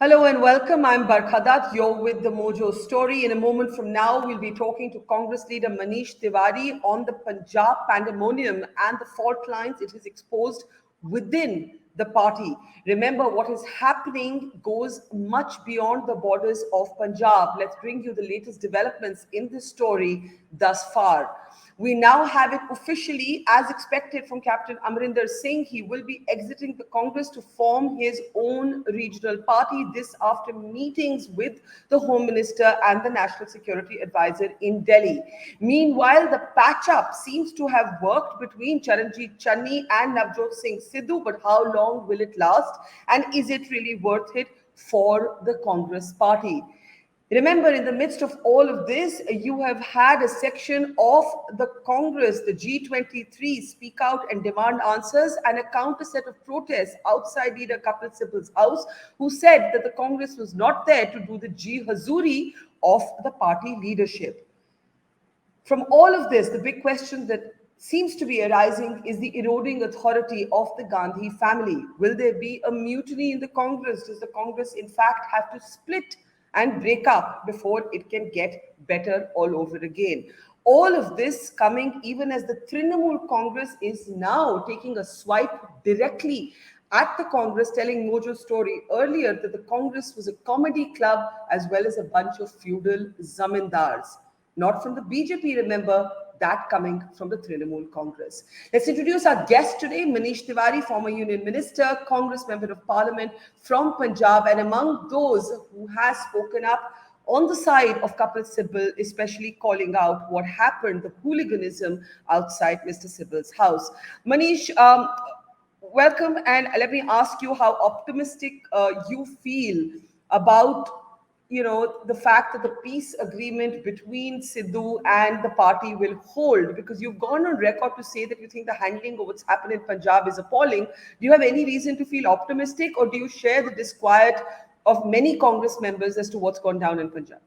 Hello and welcome. I'm Barkha Dutt. You're with the Mojo Story. In a moment from now, we'll be talking to Congress leader Manish Tewari on the Punjab pandemonium and the fault lines it has exposed within the party. Remember, what is happening goes much beyond the borders of Punjab. Let's bring you the latest developments in this story thus far. We now have it officially, as expected from Captain Amrinder Singh. He will be exiting the Congress to form his own regional party. This after meetings with the Home Minister and the National Security Advisor in Delhi. Meanwhile, the patch up seems to have worked between Charanjit Channi and Navjot Singh Sidhu, but how long will it last? And is it really worth it for the Congress party? Remember, in the midst of all of this, you have had a section of the Congress, the G23, speak out and demand answers, and a counter set of protests outside leader Kapil Sibal's house, who said that the Congress was not there to do the Ji Hazuri of the party leadership. From all of this, the big question that seems to be arising is the eroding authority of the Gandhi family. Will there be a mutiny in the Congress? Does the Congress, in fact, have to split and break up before it can get better all over again? All of this coming even as the Trinamool Congress is now taking a swipe directly at the Congress, telling Mojo Story earlier that the Congress was a comedy club as well as a bunch of feudal zamindars. Not from the BJP, remember, that coming from the Trinamool Congress. Let's introduce our guest today, Manish Tewari, former Union Minister, Congress Member of Parliament from Punjab, and among those who has spoken up on the side of Kapil Sibal, especially calling out what happened, the hooliganism outside Mr. Sibal's house. Manish, welcome, and let me ask you how optimistic you feel about the fact that the peace agreement between Sidhu and the party will hold, because you've gone on record to say that you think the handling of what's happened in Punjab is appalling. Do you have any reason to feel optimistic, or do you share the disquiet of many Congress members as to what's gone down in Punjab?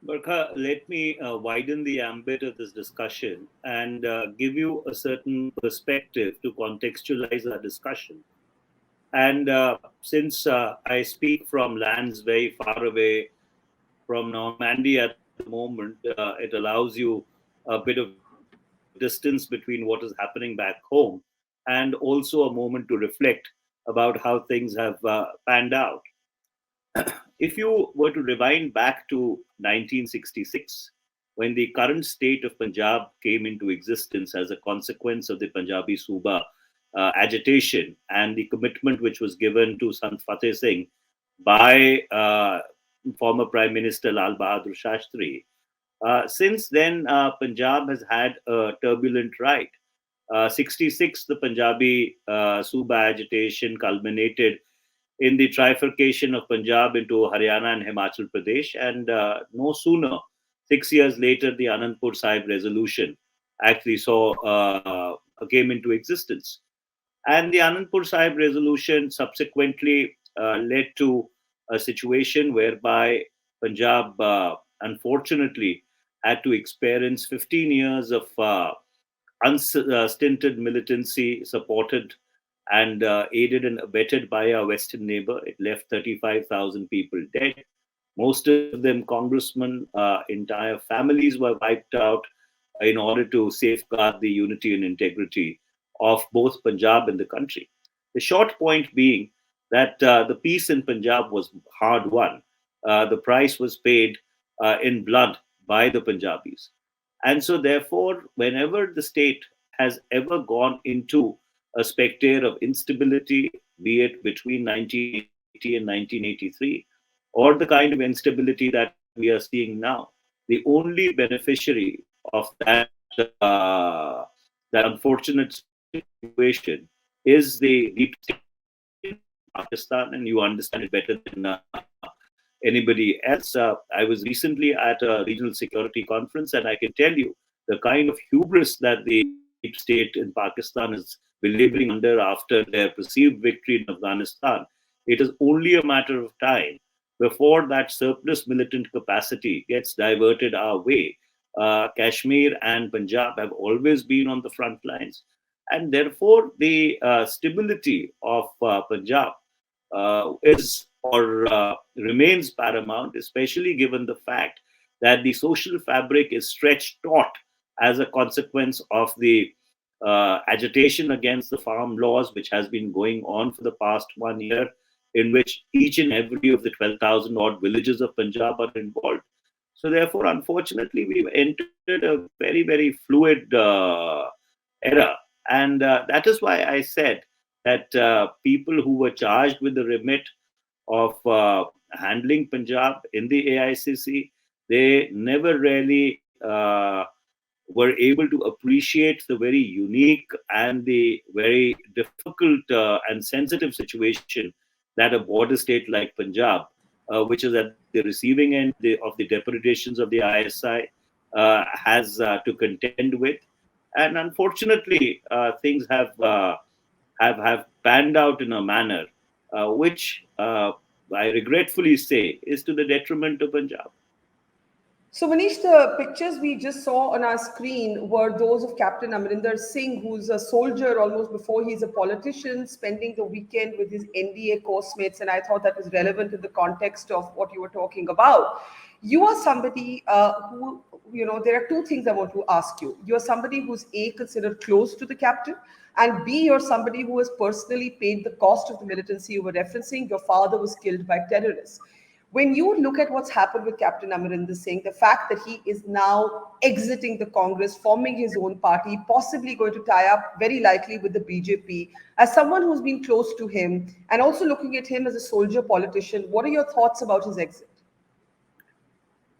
Barkha, let me widen the ambit of this discussion and give you a certain perspective to contextualize our discussion. And since I speak from lands very far away from Normandy at the moment, it allows you a bit of distance between what is happening back home and also a moment to reflect about how things have panned out. If you were to rewind back to 1966, when the current state of Punjab came into existence as a consequence of the Punjabi Sabha agitation and the commitment which was given to Sant Fateh Singh by former Prime Minister Lal Bahadur Shastri, since then, Punjab has had a turbulent ride. 66, the Punjabi Sabha agitation culminated in the trifurcation of Punjab into Haryana and Himachal Pradesh. And no sooner, 6 years later, the Anandpur Sahib resolution actually came into existence. And the Anandpur Sahib resolution subsequently led to a situation whereby Punjab, unfortunately, had to experience 15 years of unstinted militancy supported and aided and abetted by our Western neighbor. It left 35,000 people dead. Most of them congressmen, entire families were wiped out in order to safeguard the unity and integrity of both Punjab and the country. The short point being that the peace in Punjab was hard won. The price was paid in blood by the Punjabis. And so, therefore, whenever the state has ever gone into a specter of instability, be it between 1980 and 1983, or the kind of instability that we are seeing now, the only beneficiary of that unfortunate situation is the deep state in Pakistan, and you understand it better than anybody else. I was recently at a regional security conference, and I can tell you the kind of hubris that the deep state in Pakistan is belaboring under after their perceived victory in Afghanistan. It is only a matter of time before that surplus militant capacity gets diverted our way. Kashmir and Punjab have always been on the front lines. And therefore the stability of Punjab is or remains paramount, especially given the fact that the social fabric is stretched taut as a consequence of the agitation against the farm laws, which has been going on for the past 1 year, in which each and every of the 12,000 odd villages of Punjab are involved. So, therefore, unfortunately, we've entered a very, very fluid era. And that is why I said that people who were charged with the remit of handling Punjab in the AICC, they never really were able to appreciate the very unique and the very difficult and sensitive situation that a border state like Punjab, which is at the receiving end of the depredations of the ISI, has to contend with. And unfortunately, things have panned out in a manner which I regretfully say is to the detriment of Punjab. So, Manish, the pictures we just saw on our screen were those of Captain Amrinder Singh, who's a soldier almost before he's a politician, spending the weekend with his NDA course mates. And I thought that was relevant in the context of what you were talking about. You are somebody who, there are two things I want to ask you. You're somebody who's A, considered close to the captain, and B, you're somebody who has personally paid the cost of the militancy you were referencing. Your father was killed by terrorists. When you look at what's happened with Captain Amarinder Singh, the fact that he is now exiting the Congress, forming his own party, possibly going to tie up very likely with the BJP, as someone who's been close to him, and also looking at him as a soldier politician, what are your thoughts about his exit?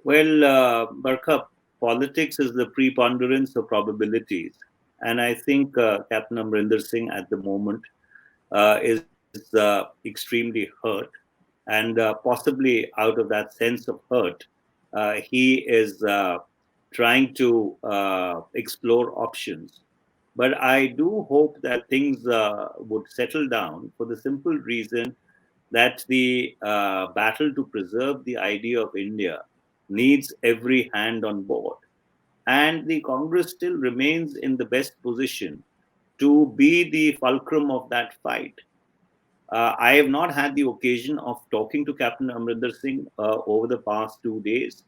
Well, Barkha, politics is the preponderance of probabilities. And I think Captain Amrinder Singh at the moment is extremely hurt. And possibly out of that sense of hurt, he is trying to explore options. But I do hope that things would settle down for the simple reason that the battle to preserve the idea of India needs every hand on board. And the Congress still remains in the best position to be the fulcrum of that fight. I have not had the occasion of talking to Captain Amrinder Singh over the past 2 days.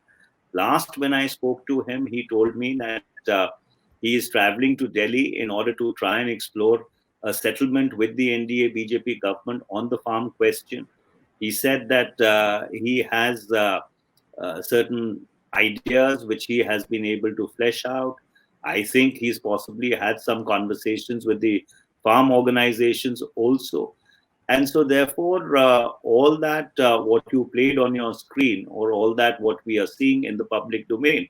Last, when I spoke to him, he told me that he is traveling to Delhi in order to try and explore a settlement with the NDA BJP government on the farm question. He said that he has certain ideas which he has been able to flesh out. I think he's possibly had some conversations with the farm organizations also. And so, therefore, all that what you played on your screen, or all that what we are seeing in the public domain,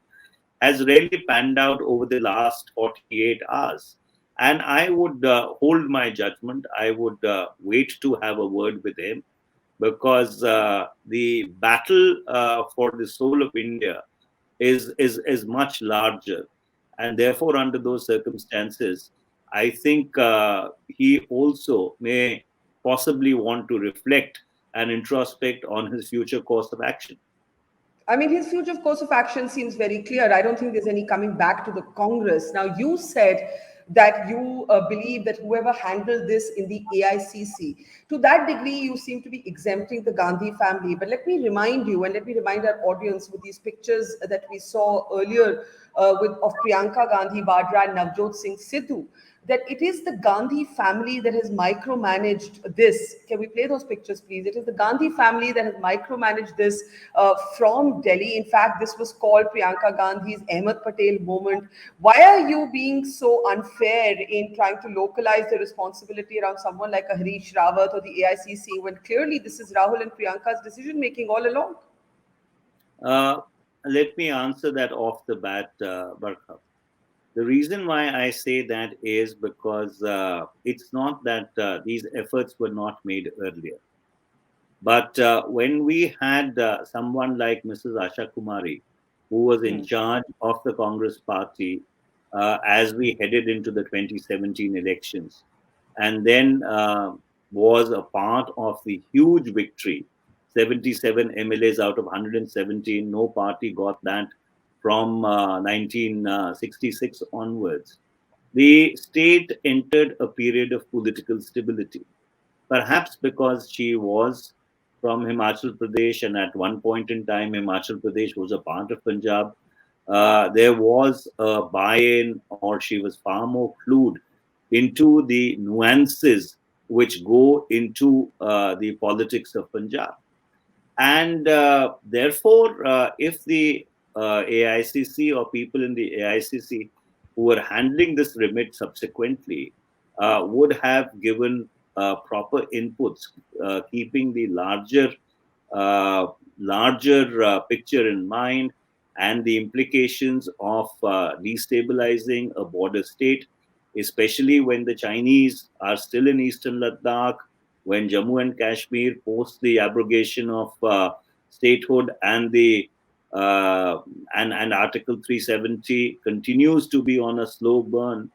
has really panned out over the last 48 hours. And I would hold my judgment. I would wait to have a word with him, because the battle for the soul of India is much larger. And therefore, under those circumstances, I think he also may possibly want to reflect and introspect on his future course of action. I mean, his future course of action seems very clear. I don't think there's any coming back to the Congress. Now, you said that you believe that whoever handled this in the AICC, to that degree, you seem to be exempting the Gandhi family. But let me remind you, and let me remind our audience with these pictures that we saw earlier of Priyanka Gandhi Vadra and Navjot Singh Sidhu, that it is the Gandhi family that has micromanaged this. Can we play those pictures, please? It is the Gandhi family that has micromanaged this from Delhi. In fact, this was called Priyanka Gandhi's Ahmed Patel moment. Why are you being so unfair in trying to localize the responsibility around someone like a Harish Rawat or the AICC, when clearly this is Rahul and Priyanka's decision making all along? Uh, Let me answer that off the bat, Barkha. The reason why I say that is because it's not that these efforts were not made earlier. But when we had someone like Mrs. Asha Kumari, who was in Hmm. charge of the Congress party as we headed into the 2017 elections, and then was a part of the huge victory, 77 MLAs out of 117, no party got that from 1966 onwards. the state entered a period of political stability, perhaps because she was from Himachal Pradesh, and at one point in time, Himachal Pradesh was a part of Punjab. There was a buy-in, or she was far more clued into the nuances which go into the politics of Punjab. And therefore, if the AICC or people in the AICC who were handling this remit subsequently would have given proper inputs, keeping the uh, larger picture in mind and the implications of destabilizing a border state, especially when the Chinese are still in eastern Ladakh, when Jammu and Kashmir, post the abrogation of statehood and the and Article 370 continues to be on a slow burn,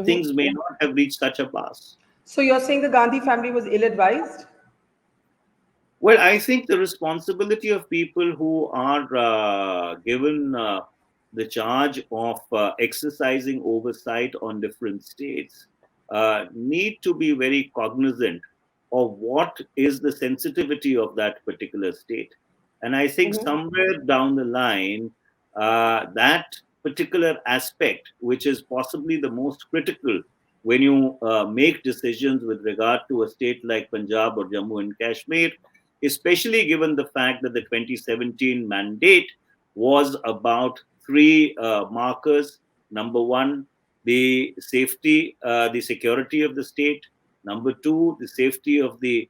things may not have reached such a pass. So you're saying the Gandhi family was ill-advised? Well, I think the responsibility of people who are given the charge of exercising oversight on different states need to be very cognizant of what is the sensitivity of that particular state. And I think somewhere down the line, that particular aspect, which is possibly the most critical when you make decisions with regard to a state like Punjab or Jammu and Kashmir, especially given the fact that the 2017 mandate was about three markers. Number one, the security of the state. Number two, the safety of the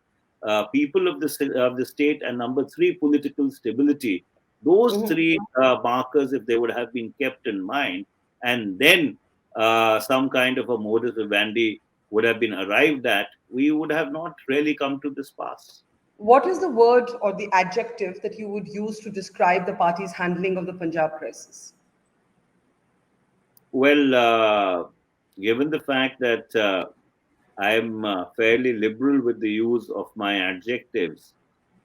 people of the state. And number three, political stability. Those three markers, if they would have been kept in mind, and then some kind of a modus vivendi would have been arrived at, we would have not really come to this pass. What is the word or the adjective that you would use to describe the party's handling of the Punjab crisis? Well, given the fact that I'm fairly liberal with the use of my adjectives,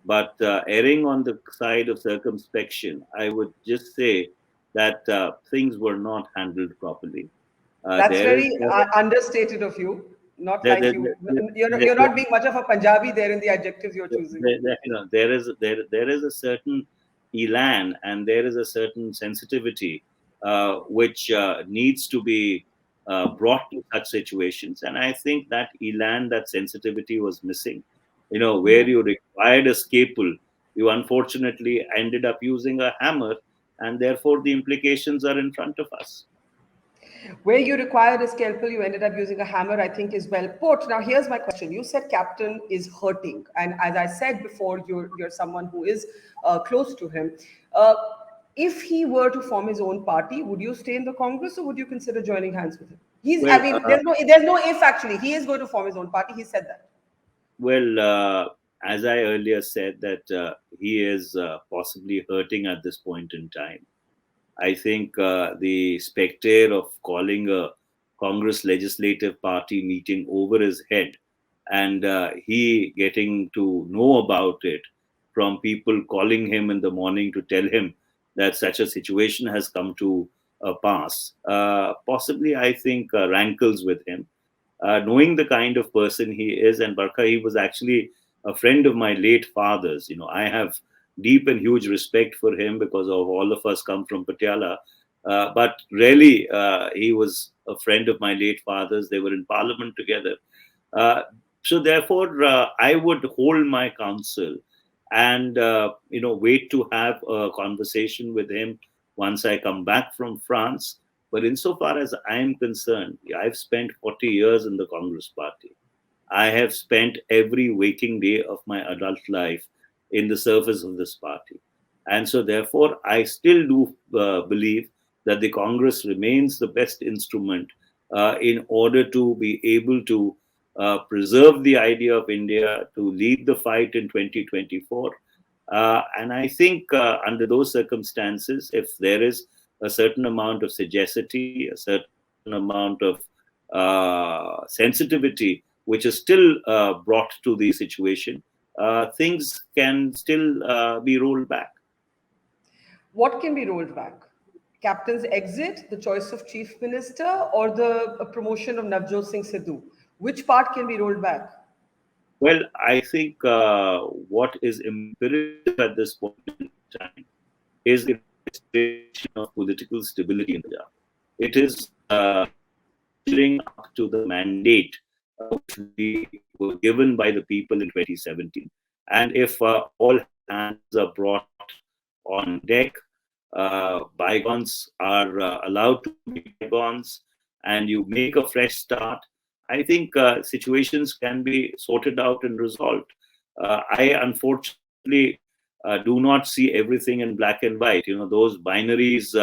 but erring on the side of circumspection, I would just say that things were not handled properly. That's There is very understated of you. Not there, like there, you. there, You're there, not being much of a Punjabi there in the adjectives you're choosing. there is a certain elan and there is a certain sensitivity which needs to be brought to such situations, and I think that elan, that sensitivity was missing. Where you required a scalpel, you unfortunately ended up using a hammer, and therefore the implications are in front of us. Where you required a scalpel, you ended up using a hammer, I think is well put. Now, here's my question. You said Captain is hurting. And as I said before, you're someone who is close to him. Uh, if he were to form his own party, would you stay in the Congress or would you consider joining hands with him? I Well, mean, there's no if actually. He is going to form his own party. He said that. Well, as I earlier said, that he is possibly hurting at this point in time. I think the specter of calling a Congress Legislative Party meeting over his head and he getting to know about it from people calling him in the morning to tell him that such a situation has come to pass, possibly, I think, rankles with him, knowing the kind of person he is. And Barkha, he was actually a friend of my late father's. I have deep and huge respect for him because of all of us come from Patiala. But really, he was a friend of my late father's. They were in parliament together. Uh, so therefore, I would hold my counsel and wait to have a conversation with him once I come back from France. But insofar as I am concerned, I've spent 40 years in the Congress Party. I have spent every waking day of my adult life in the service of this party. And so, therefore, I still do believe that the Congress remains the best instrument in order to be able to preserve the idea of India, to lead the fight in 2024. And I think under those circumstances, if there is a certain amount of sagacity, a certain amount of sensitivity, which is still brought to the situation, things can still be rolled back. What can be rolled back? Captain's exit, the choice of chief minister, or the promotion of Navjot Singh Sidhu? Which part can be rolled back? Well, I think what is imperative at this point in time is the restoration of political stability in Punjab. It is measuring up to the mandate which we were given by the people in 2017. And if all hands are brought on deck, bygones are allowed to be bygones, and you make a fresh start, I think situations can be sorted out and resolved. I unfortunately do not see everything in black and white. Those binaries,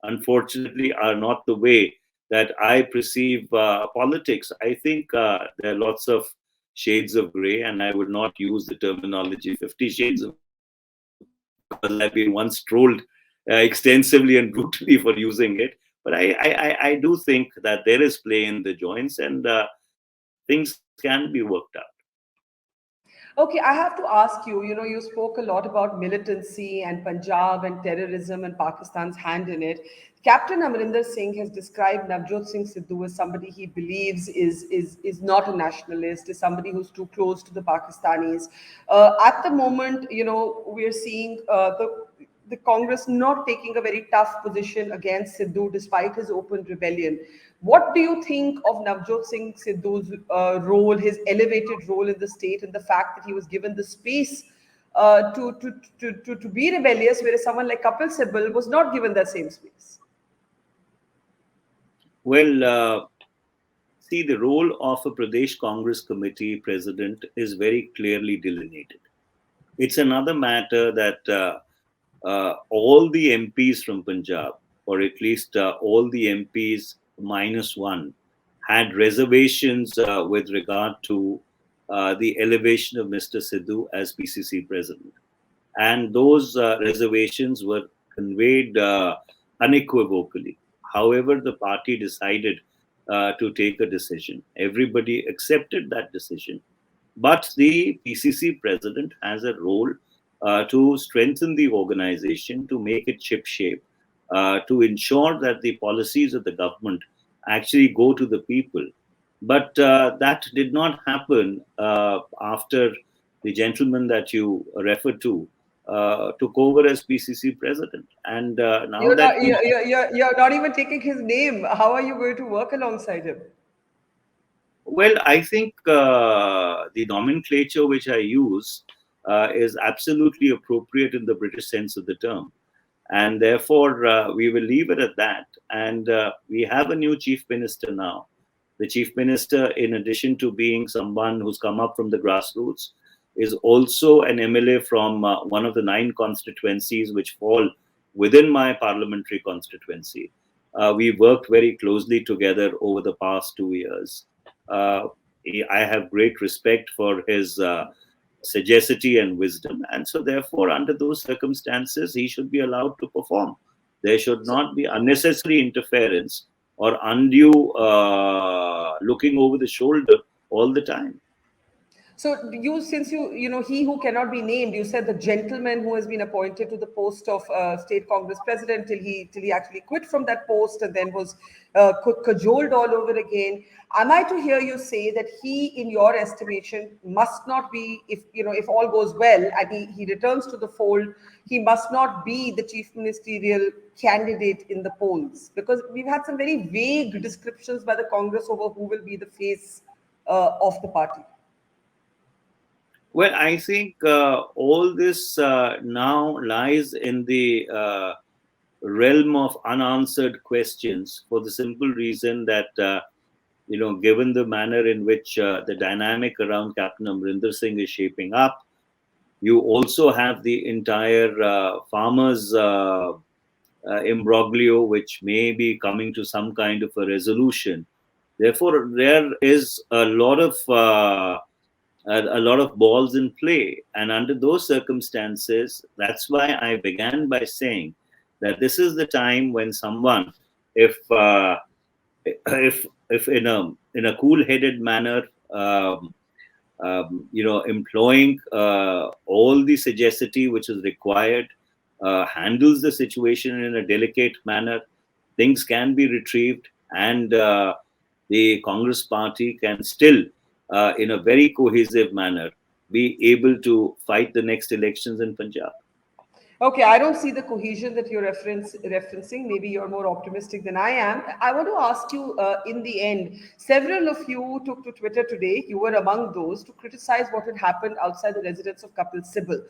unfortunately, are not the way that I perceive politics. I think there are lots of shades of gray, and I would not use the terminology 50 shades of because I've been once trolled extensively and brutally for using it. But I do think that there is play in the joints, and things can be worked out. Okay, I have to ask you, you spoke a lot about militancy and Punjab and terrorism and Pakistan's hand in it. Captain Amrinder Singh has described Navjot Singh Sidhu as somebody he believes is not a nationalist, is somebody who's too close to the Pakistanis. At the moment, we're seeing the Congress not taking a very tough position against Sidhu despite his open rebellion. What do you think of Navjot Singh Sidhu's role, his elevated role in the state, and the fact that he was given the space to be rebellious, whereas someone like Kapil Sibal was not given that same space? Well, see, the role of a Pradesh Congress Committee president is very clearly delineated. It's another matter that all the MPs from Punjab, or at least all the MPs minus one, had reservations with regard to the elevation of Mr. Sidhu as PCC president. And those reservations were conveyed unequivocally. However, the party decided to take a decision. Everybody accepted that decision. But the PCC president has a role to strengthen the organization, to make it ship-shape, to ensure that the policies of the government actually go to the people. But that did not happen after the gentleman that you referred to took over as PCC president. And now You're that not, we you're not even taking his name. How are you going to work alongside him? Well, I think the nomenclature which I use is absolutely appropriate in the British sense of the term. And therefore, we will leave it at that. And we have a new chief minister now. The chief minister, in addition to being someone who's come up from the grassroots, is also an MLA from one of the 9 constituencies which fall within my parliamentary constituency. We worked very closely together over the past 2 years. Uh, I have great respect for his sagacity and wisdom. And so, therefore, under those circumstances, he should be allowed to perform. There should So, not be unnecessary interference or undue looking over the shoulder all the time. So you, since he who cannot be named, you said the gentleman who has been appointed to the post of state Congress president till he actually quit from that post and then was cajoled all over again. Am I to hear you say that he, in your estimation, must not be, if all goes well and he returns to the fold, he must not be the chief ministerial candidate in the polls? Because we've had some very vague descriptions by the Congress over who will be the face of the party. Well, I think all this now lies in the realm of unanswered questions for the simple reason that, given the manner in which the dynamic around Captain Amrinder Singh is shaping up, you also have the entire farmers' imbroglio, which may be coming to some kind of a resolution. Therefore, there is a lot of balls in play. And under those circumstances, that's why I began by saying that this is the time when someone, if in a cool-headed manner, employing all the sagacity which is required, handles the situation in a delicate manner, things can be retrieved, and the Congress party can still, in a very cohesive manner, be able to fight the next elections in Punjab. Okay, I don't see the cohesion that you're referencing. Maybe you're more optimistic than I am. I want to ask you in the end, several of you took to Twitter today. You were among those to criticize what had happened outside the residence of Kapil Sibal.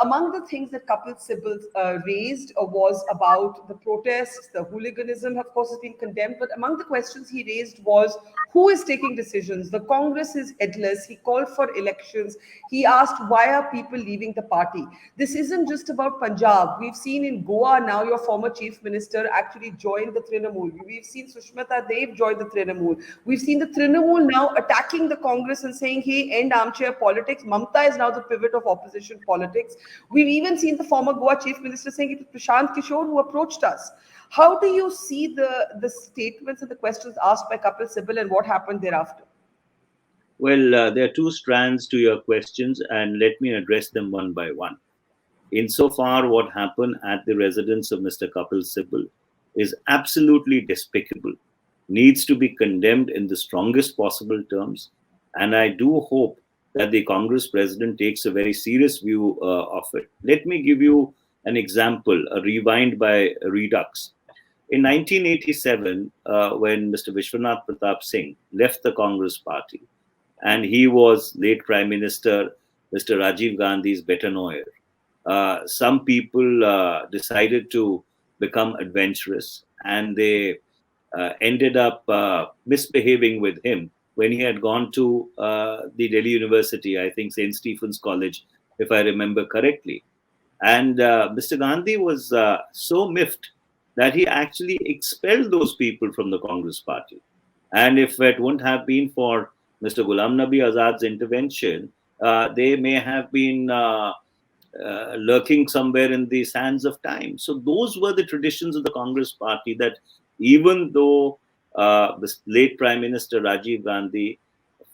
Among the things that Kapil Sibal raised was about the protests, the hooliganism, of course, has been condemned. But among the questions he raised was who is taking decisions? The Congress is headless. He called for elections. He asked, why are people leaving the party? This isn't just about Punjab. We've seen in Goa now your former chief minister actually joined the Trinamool. We've seen Sushmita Dev join the Trinamool. We've seen the Trinamool now attacking the Congress and saying, hey, end armchair politics. Mamta is now the pivot of opposition politics. We've even seen the former Goa chief minister saying it was Prashant Kishore who approached us. How do you see the statements and the questions asked by Kapil Sibal and what happened thereafter? Well, there are two strands to your questions, and let me address them one by one. Insofar, what happened at the residence of Mr. Kapil Sibal is absolutely despicable, needs to be condemned in the strongest possible terms, and I do hope that the Congress president takes a very serious view of it. Let me give you an example, a rewind by Redux. In 1987, when Mr. Vishwanath Pratap Singh left the Congress party, and he was late Prime Minister Mr. Rajiv Gandhi's betanor, some people decided to become adventurous, and they ended up misbehaving with him when he had gone to the Delhi University, I think St. Stephen's College, if I remember correctly. And Mr. Gandhi was so miffed that he actually expelled those people from the Congress party. And if it wouldn't have been for Mr. Ghulam Nabi Azad's intervention, they may have been lurking somewhere in the sands of time. So those were the traditions of the Congress party, that even though the late Prime Minister Rajiv Gandhi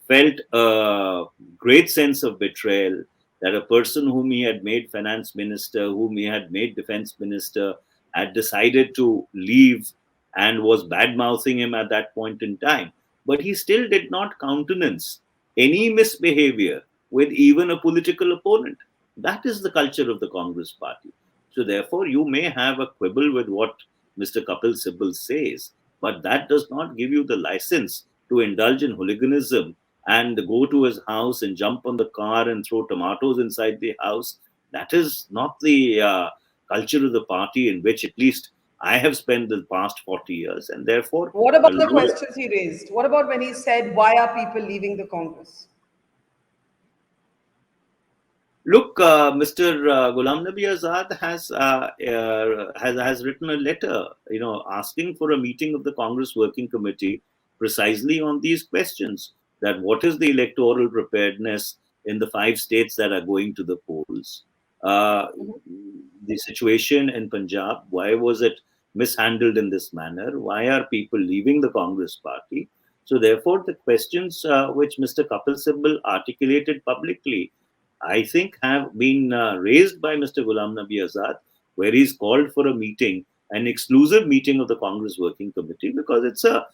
felt a great sense of betrayal, that a person whom he had made finance minister, whom he had made defense minister, had decided to leave and was bad mouthing him at that point in time. But he still did not countenance any misbehavior with even a political opponent. That is the culture of the Congress party. So therefore, you may have a quibble with what Mr. Kapil Sibal says, but that does not give you the license to indulge in hooliganism and go to his house and jump on the car and throw tomatoes inside the house. That is not the culture of the party in which at least I have spent the past 40 years. And therefore, What about the questions he raised? What about when he said, why are people leaving the Congress? Look, Mr. Ghulam Nabi Azad has written a letter, asking for a meeting of the Congress Working Committee precisely on these questions. That what is the electoral preparedness in the 5 states that are going to the polls? The situation in Punjab, why was it mishandled in this manner? Why are people leaving the Congress party? So therefore, the questions which Mr. Kapil Sibal articulated publicly, I think, have been raised by Mr. Ghulam Nabi Azad, where he's called for a meeting, an exclusive meeting of the Congress Working Committee, because it's a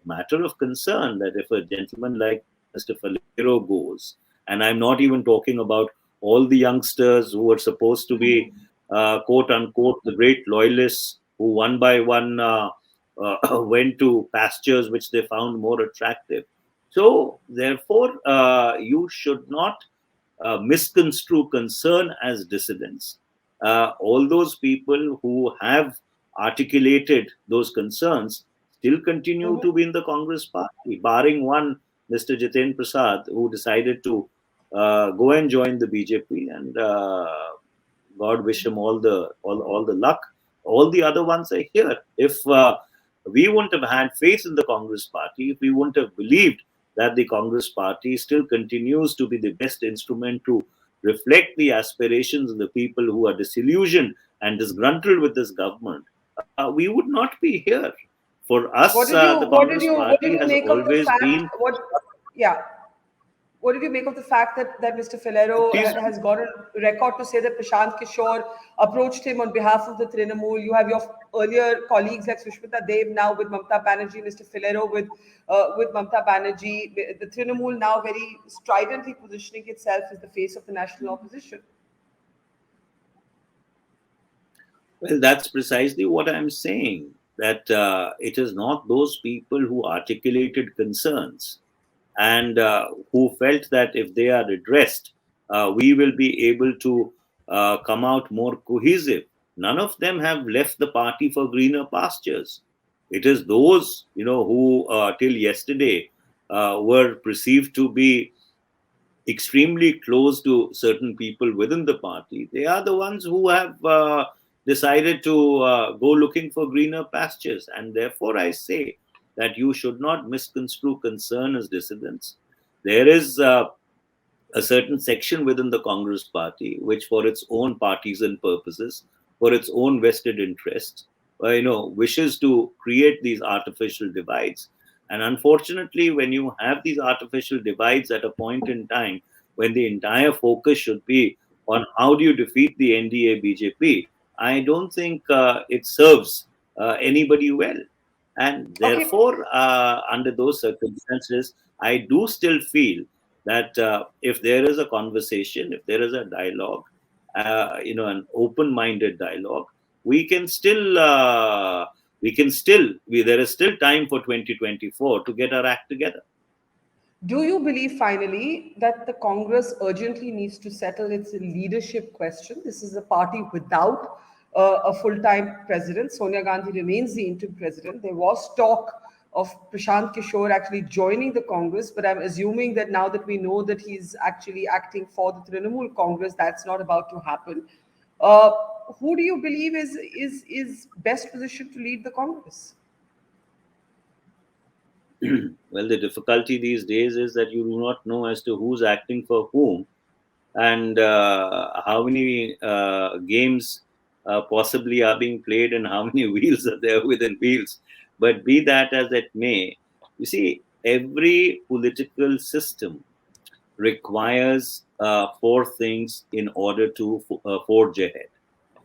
matter of concern that if a gentleman like Mr. Falero goes, and I'm not even talking about all the youngsters who are supposed to be quote unquote the great loyalists who one by one went to pastures which they found more attractive. So, therefore, you should not misconstrue concern as dissidents. All those people who have articulated those concerns still continue to be in the Congress party, barring one, Mr. Jiten Prasad, who decided to go and join the BJP, and God wish him all the luck. All the other ones are here. If we wouldn't have had faith in the Congress party, if we wouldn't have believed that the Congress party still continues to be the best instrument to reflect the aspirations of the people who are disillusioned and disgruntled with this government, we would not be here. For us, the Congress party has make of the always fact? been. What? Yeah. What did you make of the fact that Mr. Filero Please. has got a record to say that Prashant Kishore approached him on behalf of the Trinamool? You have your earlier colleagues like Sushmita Dev now with Mamta Banerjee, Mr. Filero with Mamta Banerjee. The Trinamool now very stridently positioning itself as the face of the national opposition. Well, that's precisely what I'm saying. That it is not those people who articulated concerns and who felt that if they are addressed, we will be able to come out more cohesive. None of them have left the party for greener pastures. It is those, who till yesterday were perceived to be extremely close to certain people within the party. They are the ones who have decided to go looking for greener pastures. And therefore, I say that you should not misconstrue concern as dissidents. There is a certain section within the Congress party, which for its own partisan purposes, for its own vested interests, wishes to create these artificial divides. And unfortunately, when you have these artificial divides at a point in time when the entire focus should be on how do you defeat the NDA BJP, I don't think it serves anybody well. And Okay, therefore, under those circumstances, I do still feel that if there is a conversation, if there is a dialogue, an open-minded dialogue, we can still, there is still time for 2024 to get our act together. do you believe finally that the Congress urgently needs to settle its leadership question? This is a party without a full time president. Sonia Gandhi remains the interim president. There was talk of Prashant Kishore actually joining the Congress, but I'm assuming that now that we know that he's actually acting for the Trinamool Congress, that's not about to happen. Uh, who do you believe is best positioned to lead the Congress? Well, the difficulty these days is that you do not know as to who's acting for whom and how many games possibly are being played and how many wheels are there within wheels. But be that as it may, you see, every political system requires four things in order to forge ahead: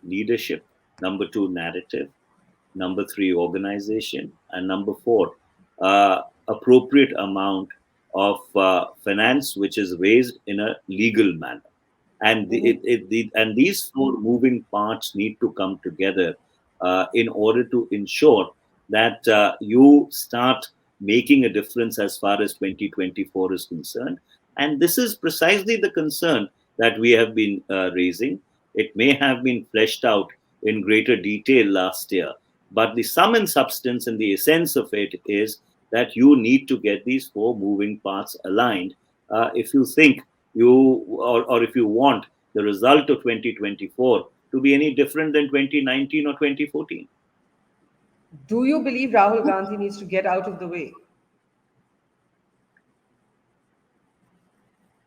leadership, number two, narrative, number three, organization, and number four, appropriate amount of finance which is raised in a legal manner. And and these four moving parts need to come together in order to ensure that you start making a difference as far as 2024 is concerned. And this is precisely the concern that we have been raising. It may have been fleshed out in greater detail last year, but the sum and substance and the essence of it is that you need to get these four moving parts aligned if you think or if you want the result of 2024 to be any different than 2019 or 2014. Do you believe Rahul Gandhi needs to get out of the way?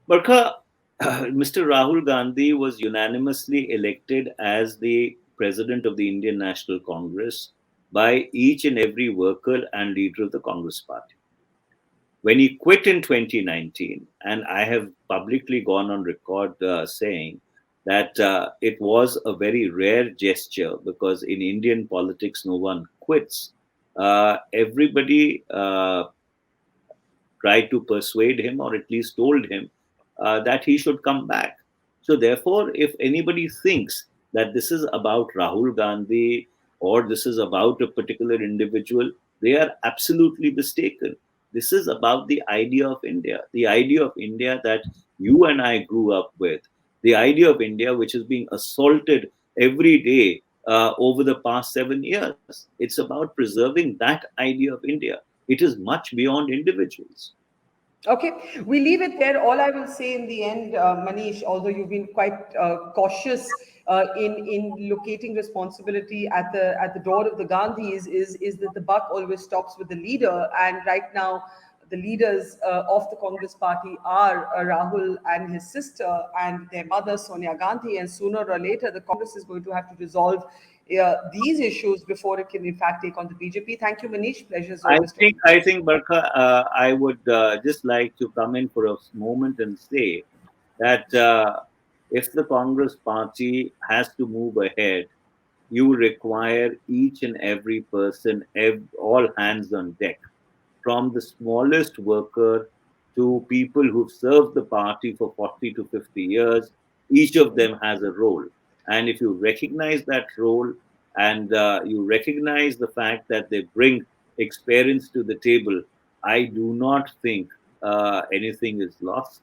Barkha, Mr. Rahul Gandhi was unanimously elected as the president of the Indian National Congress by each and every worker and leader of the Congress party. When he quit in 2019, and I have publicly gone on record saying that it was a very rare gesture because in Indian politics, no one quits. Everybody tried to persuade him or at least told him that he should come back. So, therefore, if anybody thinks that this is about Rahul Gandhi or this is about a particular individual, they are absolutely mistaken. This is about the idea of India that you and I grew up with, the idea of India which is being assaulted every day over the past 7 years. It's about preserving that idea of India. It is much beyond individuals. Okay, we leave it there. All I will say in the end, Manish, although you've been quite cautious in locating responsibility at the door of the Gandhis, is that the buck always stops with the leader. And right now, the leaders of the Congress party are Rahul and his sister and their mother Sonia Gandhi. And sooner or later, the Congress is going to have to resolve these issues before it can in fact take on the BJP. Thank you, Manish. Pleasure as always. I think, Barkha, I would just like to come in for a moment and say that if the Congress party has to move ahead, you require each and every person, all hands on deck, from the smallest worker to people who've served the party for 40 to 50 years. Each of them has a role. And if you recognize that role and you recognize the fact that they bring experience to the table, I do not think anything is lost.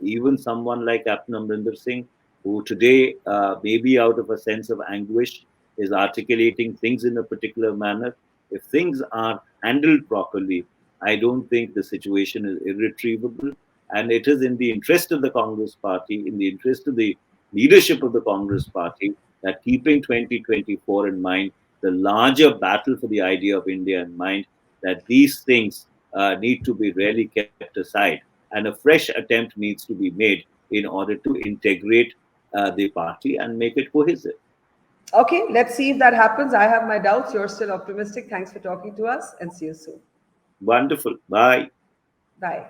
Even someone like Captain Amrinder Singh, who today, maybe out of a sense of anguish, is articulating things in a particular manner. If things are handled properly, I don't think the situation is irretrievable. And it is in the interest of the Congress party, in the interest of the leadership of the Congress party, that keeping 2024 in mind, the larger battle for the idea of India in mind, that these things need to be really kept aside. And a fresh attempt needs to be made in order to integrate the party and make it cohesive. Okay, let's see if that happens. I have my doubts. You're still optimistic. Thanks for talking to us, and see you soon. Wonderful. Bye. Bye.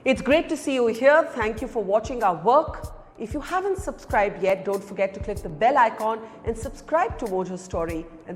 It's great to see you here. Thank you for watching our work. If you haven't subscribed yet, don't forget to click the bell icon and subscribe to Mojo Story. And